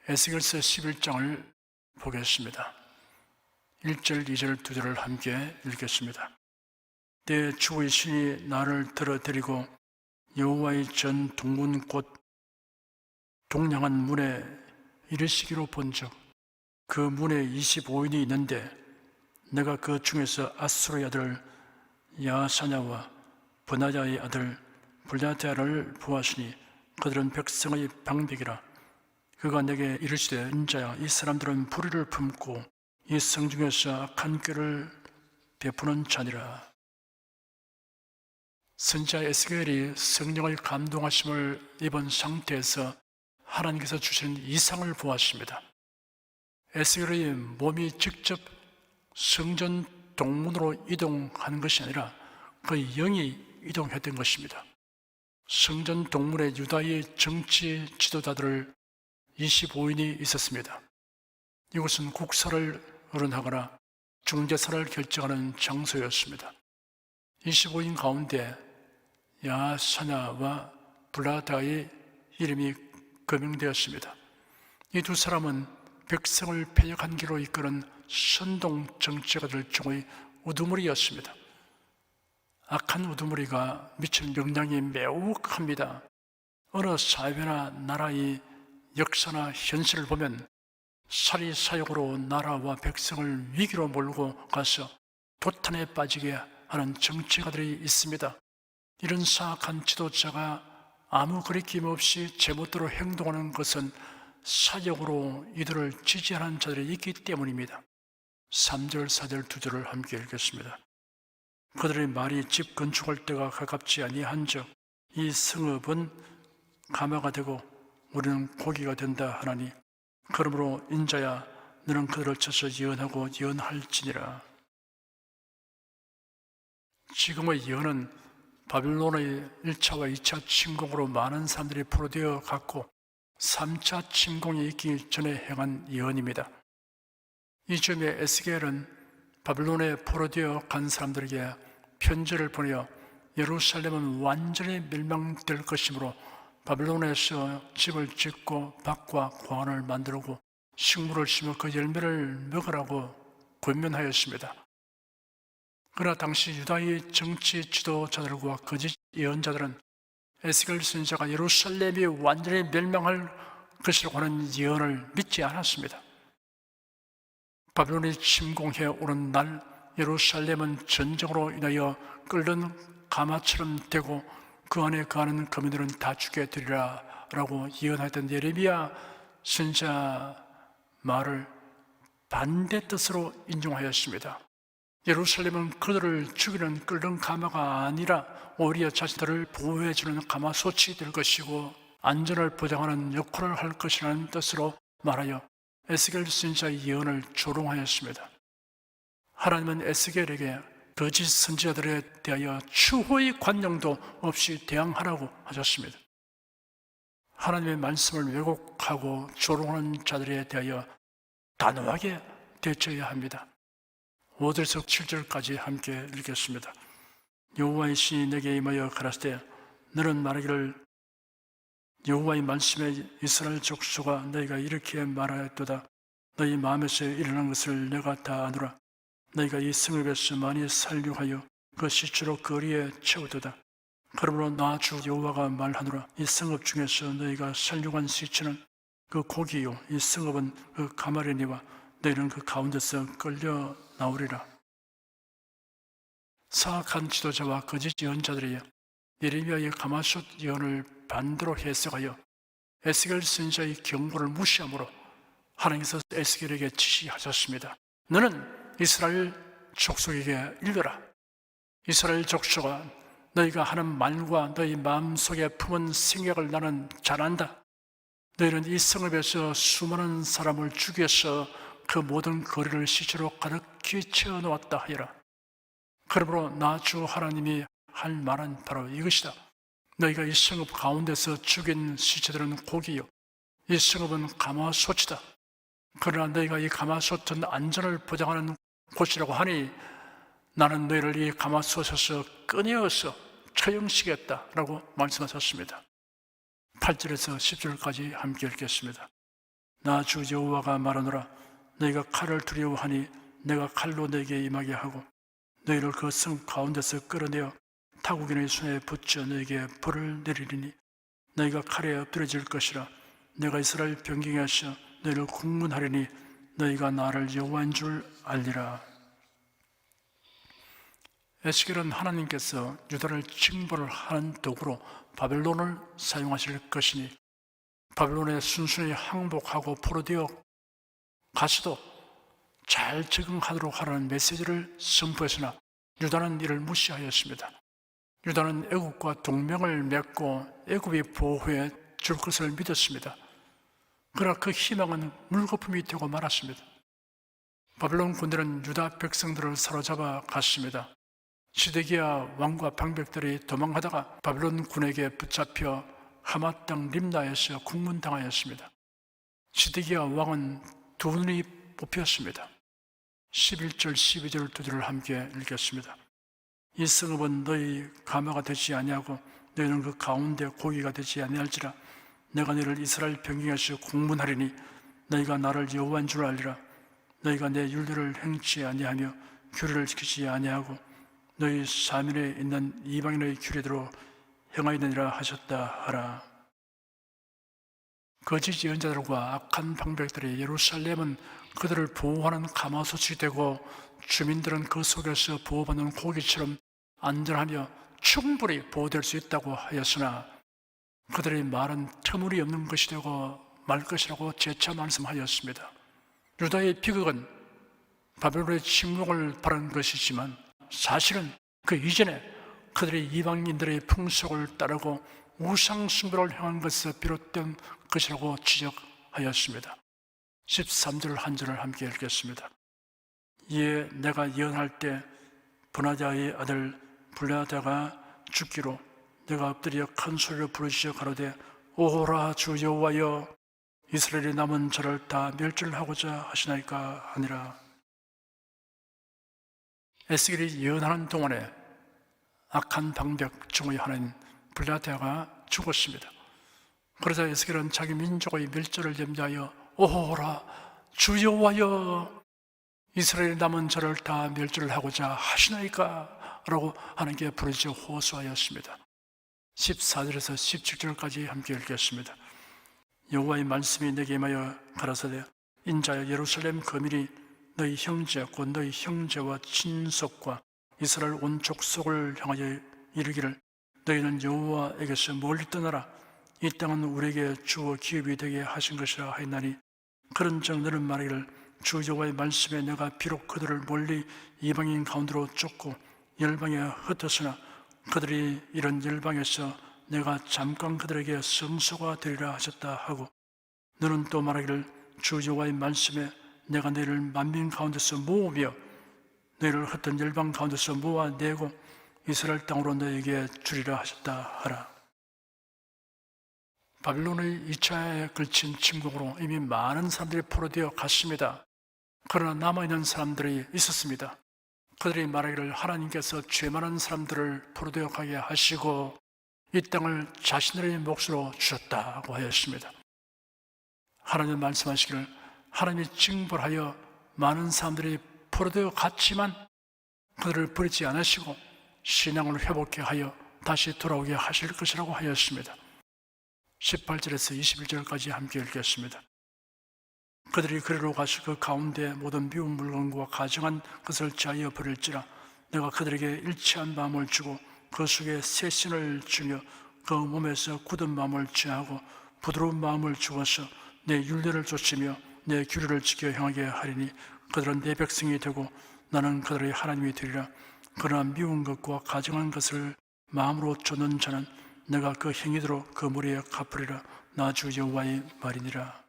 에스겔서 11장을 보겠습니다. 1절, 2절, 2절을 함께 읽겠습니다. 내 주의 신이 나를 들어드리고 여호와의 전 동문 곧 동량한 문에 이르시기로 본즉 그 문에 25인이 있는데 내가 그 중에서 아수르의 아들 야사냐와 브나야의 아들 불야다를 보았으니 그들은 백성의 방백이라. 그가 내게 이르시되 인자야, 이 사람들은 불의를 품고 이 성중에서 악한 꾀를 베푸는 자니라. 선지자 에스겔이 성령의 감동하심을 입은 상태에서 하나님께서 주신 이상을 보았습니다. 에스겔의 몸이 직접 성전 동문으로 이동하는 것이 아니라 그의 영이 이동했던 것입니다. 성전 동문에 유다의 정치 지도자들 25인이 있었습니다. 이곳은 국사를 의논하거나 중재사를 결정하는 장소였습니다. 25인 가운데 야사냐와 블라다의 이름이 거명되었습니다. 이 두 사람은 백성을 패역한 길로 이끄는 선동 정치가들 중의 우두머리였습니다. 악한 우두머리가 미친 영향이 매우 큽니다. 어느 사회나 나라의 역사나 현실을 보면 사리사욕으로 나라와 백성을 위기로 몰고 가서 도탄에 빠지게 하는 정치가들이 있습니다. 이런 사악한 지도자가 아무 거리낌 없이 제멋대로 행동하는 것은 사적으로 이들을 지지하는 자들이 있기 때문입니다. 3절, 4절, 2절을 함께 읽겠습니다. 그들의 말이 집 건축할 때가 가깝지 아니한즉 이 성읍은 가마가 되고 우리는 고기가 된다 하나니 그러므로 인자야, 너는 그들을 쳐서 예언하고 예언할지니라. 지금의 예언은 바빌론의 1차와 2차 침공으로 많은 사람들이 포로되어 갔고 3차 침공이 있기 전에 행한 예언입니다. 이 점에 에스겔은 바빌론에 포로되어 간 사람들에게 편지를 보내어 예루살렘은 완전히 멸망될 것이므로 바빌론에서 집을 짓고 밭과 광을 만들고 식물을 심어 그 열매를 먹으라고 권면하였습니다. 그러나 당시 유다의 정치 지도자들과 거짓 예언자들은 에스겔 선지자가 예루살렘이 완전히 멸망할 것이라고 하는 예언을 믿지 않았습니다. 바빌론이 침공해 오는 날 예루살렘은 전쟁으로 인하여 끓는 가마처럼 되고 그 안에 거하는 거민들은 다 죽게 되리라 라고 예언하였던 예레미야 선지자 말을 반대 뜻으로 인용하였습니다. 예루살렘은 그들을 죽이는 끓는 가마가 아니라 오히려 자신들을 보호해주는 가마솥이 될 것이고 안전을 보장하는 역할을 할 것이라는 뜻으로 말하여 에스겔 선지자의 예언을 조롱하였습니다. 하나님은 에스겔에게 거짓 선지자들에 대하여 추호의 관용도 없이 대항하라고 하셨습니다. 하나님의 말씀을 왜곡하고 조롱하는 자들에 대하여 단호하게 대처해야 합니다. 5절에서 7절까지 함께 읽겠습니다. 여호와의 신이 내게 임하여 가라사대 너는 말하기를 여호와의 말씀에 이스라엘 족속아 너희가 이렇게 말하였도다. 너희 마음에서 일어난 것을 내가 다 아노라. 너희가 이 성읍에서 많이 살육하여 그 시체로 거리에 채우도다. 그러므로 나 주 여호와가 말하노라. 이 성읍 중에서 너희가 살육한 시체는 그 고기요 이 성읍은 그 가마리니와 너희는 그 가운데서 끌려 나오리라. 사악한 지도자와 거짓 예언자들이 예레미야의 가마솥 예언을 반대로 해석하여 에스겔 선지자의 경고를 무시함으로 하나님께서 에스겔에게 지시하셨습니다. 너는 이스라엘 족속에게 읽어라. 이스라엘 족속아 너희가 하는 말과 너희 마음속에 품은 생각을 나는 잘 안다. 너희는 이 성읍에서 수많은 사람을 죽여서 그 모든 거리를 시체로 가득히 채워놓았다 하여라. 그러므로 나 주 하나님이 할 말은 바로 이것이다. 너희가 이 성읍 가운데서 죽인 시체들은 고기요 이 성읍은 가마솥이다. 그러나 너희가 이 가마솥은 안전을 보장하는 곳이라고 하니 나는 너희를 이 가마솥에서 꺼내어서 처형시겠다라고 말씀하셨습니다. 8절에서 10절까지 함께 읽겠습니다. 나 주 여호와가 말하노라. 너희가 칼을 두려워하니 내가 칼로 너에게 임하게 하고 너희를 그 성 가운데서 끌어내어 타국인의 손에 붙여 너에게 벌을 내리리니 너희가 칼에 엎드려질 것이라. 내가 이스라엘 변경에 하셔 너희를 국문하리니 너희가 나를 여호와인 줄 알리라. 에스겔은 하나님께서 유다를 징벌을 하는 도구로 바벨론을 사용하실 것이니 바벨론에 순순히 항복하고 포로되어 가서도 잘 적응하도록 하라는 메시지를 선포했으나 유다는 이를 무시하였습니다. 유다는 애굽과 동맹을 맺고 애굽이 보호해 줄 것을 믿었습니다. 그러나 그 희망은 물거품이 되고 말았습니다. 바벨론 군대는 유다 백성들을 사로잡아 갔습니다. 시드기야 왕과 방백들이 도망하다가 바벨론 군에게 붙잡혀 하맛 땅 림나에서 국문당하였습니다. 시드기야 왕은 두 눈이 뽑혔습니다. 11절 12절 두 절을 함께 읽겠습니다. 이 성읍은 너희 가마가 되지 아니하고 너희는 그 가운데 고기가 되지 아니할지라. 내가 너희를 이스라엘 변경에서 국문하리니 너희가 나를 여호와인 줄 알리라. 너희가 내 율례를 행치 아니하며 규례를 지키지 아니하고 너희 사면에 있는 이방인의 규례대로 행하였느니라 하셨다 하라. 거짓 예언자들과 악한 방백들이 예루살렘은 그들을 보호하는 가마솥이 되고 주민들은 그 속에서 보호받는 고기처럼 안전하며 충분히 보호될 수 있다고 하였으나 그들의 말은 터무니없는 것이 되고 말 것이라고 재차 말씀하였습니다. 유다의 비극은 바벨론의 침공을 바란 것이지만 사실은 그 이전에 그들이 이방인들의 풍속을 따르고 우상 숭배를 행한 것에서 비롯된 것이라고 지적하였습니다. 13절 한 절을 함께 읽겠습니다. 이에 내가 예언할 때 브나다의 아들 블레하다가 죽기로 내가 엎드려 큰 소리로 부르짖어 가로되 오호라 주 여호와여 이스라엘의 남은 저를 다 멸절하고자 하시나이까 하니라. 에스겔이 예언하는 동안에 악한 방백 중의 하나인 블레하다가 죽었습니다. 그러자 에스겔은 자기 민족의 멸절을 염려하여 오호라 주 여호와여 이스라엘의 남은 저를 다 멸절을 하고자 하시나이까 라고 하나님께 부르짖어 호소하였습니다. 14절에서 17절까지 함께 읽겠습니다. 여호와의 말씀이 내게 임하여 가라사대 인자여 예루살렘 거민이 너희 형제 곧 너희 형제와 친속과 이스라엘 온 족속을 향하여 이르기를 너희는 여호와에게서 멀리 떠나라. 이 땅은 우리에게 주어 기업이 되게 하신 것이라 하였나니 그런즉 너는 말하기를 주 여호와의 말씀에 내가 비록 그들을 멀리 이방인 가운데로 쫓고 열방에 흩었으나 그들이 이런 열방에서 내가 잠깐 그들에게 성소가 되리라 하셨다 하고 너는 또 말하기를 주 여호와의 말씀에 내가 너희를 만민 가운데서 모으며 너희를 흩은 열방 가운데서 모아내고 이스라엘 땅으로 너희에게 주리라 하셨다 하라. 바빌론의 2차에 걸친 침공으로 이미 많은 사람들이 포로되어 갔습니다. 그러나 남아있는 사람들이 있었습니다. 그들이 말하기를 하나님께서 죄 많은 사람들을 포로되어 가게 하시고 이 땅을 자신들의 몫으로 주셨다고 하였습니다. 하나님 말씀하시기를 하나님이 징벌하여 많은 사람들이 포로되어 갔지만 그들을 버리지 않으시고 신앙을 회복해 하여 다시 돌아오게 하실 것이라고 하였습니다. 18절에서 21절까지 함께 읽겠습니다. 그들이 그리로 가서 그 가운데 모든 미운 물건과 가증한 것을 제하여 버릴지라. 내가 그들에게 일치한 마음을 주고 그 속에 새 신을 주며 그 몸에서 굳은 마음을 제하고 부드러운 마음을 주어서 내 율례를 좇으며 내 규례를 지켜 행하게 하리니 그들은 내 백성이 되고 나는 그들의 하나님이 되리라. 그러나 미운 것과 가증한 것을 마음으로 좇는 자는 내가 그 행위대로 그 머리에 갚으리라. 나 주 여호와의 말이니라.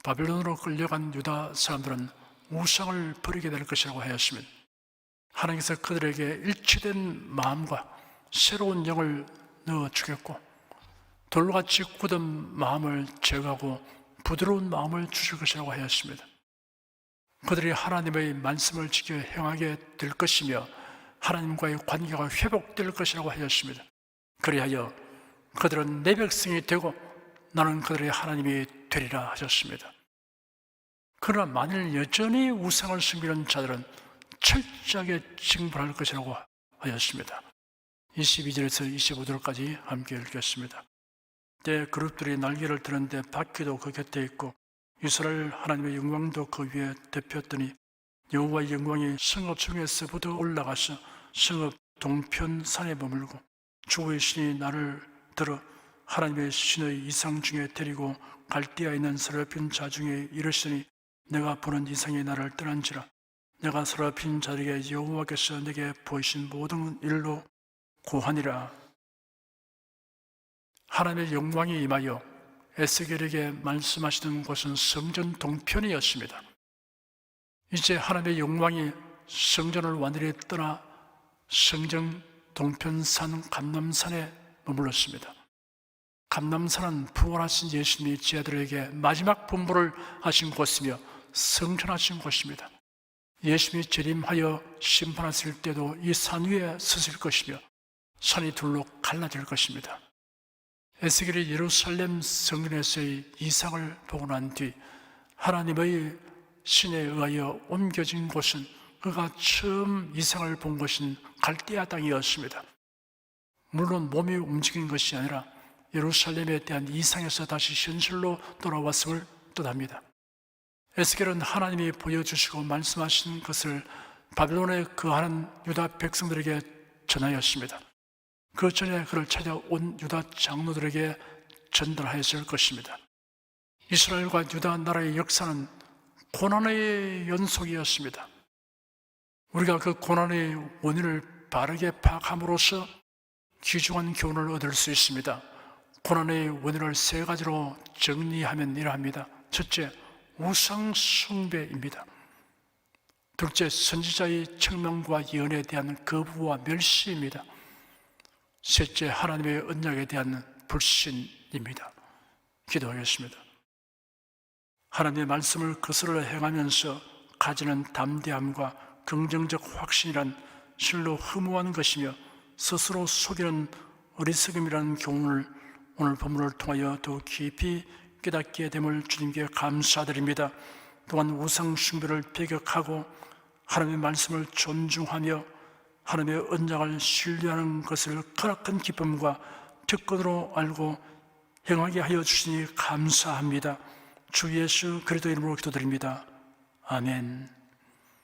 바벨론으로 끌려간 유다 사람들은 우상을 버리게 될 것이라고 하였습니다. 하나님께서 그들에게 일치된 마음과 새로운 영을 넣어주겠고 돌같이 굳은 마음을 제거하고 부드러운 마음을 주실 것이라고 하였습니다. 그들이 하나님의 말씀을 지켜 행하게 될 것이며 하나님과의 관계가 회복될 것이라고 하였습니다. 그리하여 그들은 내 백성이 되고 나는 그들의 하나님이 되리라 하셨습니다. 그러나 만일 여전히 우상을 섬기는 자들은 철저하게 징벌할 것이라고 하였습니다. 22절에서 25절까지 함께 읽겠습니다. 때 그룹들이 날개를 드는데 바퀴도 그 곁에 있고 이스라엘 하나님의 영광도 그 위에 덮였더니 여호와의 영광이 성읍 중에서부터 올라가서 성읍 동편 산에 머물고 주의 신이 나를 들어 하나님의 신의 이상 중에 데리고 갈대아에 있는 세라핀 자 중에 이르시니 내가 보는 이상이 나를 떠난지라. 내가 세라핀 자에게 여호와께서 내게 보이신 모든 일로 고하니라. 하나님의 영광이 임하여 에스겔에게 말씀하시던 곳은 성전 동편이었습니다. 이제 하나님의 영광이 성전을 완전히 떠나 성전 동편산 감람산에 머물렀습니다. 감람산은 부활하신 예수님이 제자들에게 마지막 분부를 하신 곳이며 성전하신 곳입니다. 예수님이 재림하여 심판하실 때도 이 산 위에 서실 것이며 산이 둘로 갈라질 것입니다. 에스겔이 예루살렘 성전에서의 이상을 보고 난 뒤 하나님의 신에 의하여 옮겨진 곳은 그가 처음 이상을 본 것인 갈대아 땅이었습니다. 물론 몸이 움직인 것이 아니라 예루살렘에 대한 이상에서 다시 현실로 돌아왔음을 뜻합니다. 에스겔은 하나님이 보여주시고 말씀하신 것을 바벨론에 거하는 유다 백성들에게 전하였습니다. 그 전에 그를 찾아온 유다 장로들에게 전달하였을 것입니다. 이스라엘과 유다 나라의 역사는 고난의 연속이었습니다. 우리가 그 고난의 원인을 바르게 파악함으로써 귀중한 교훈을 얻을 수 있습니다. 고난의 원인을 세 가지로 정리하면 이러합니다. 첫째, 우상 숭배입니다. 둘째, 선지자의 책망과 예언에 대한 거부와 멸시입니다. 셋째, 하나님의 언약에 대한 불신입니다. 기도하겠습니다. 하나님의 말씀을 거스르 행하면서 가지는 담대함과 긍정적 확신이란 실로 허무한 것이며 스스로 속이는 어리석음이라는 교훈을 오늘 본문을 통하여 더 깊이 깨닫게 됨을 주님께 감사드립니다. 또한 우상 숭배를 배격하고 하나님의 말씀을 존중하며 하나님의 언약을 신뢰하는 것을 크나큰 기쁨과 특권으로 알고 행하게 하여 주시니 감사합니다. 주 예수 그리스도 이름으로 기도드립니다. 아멘.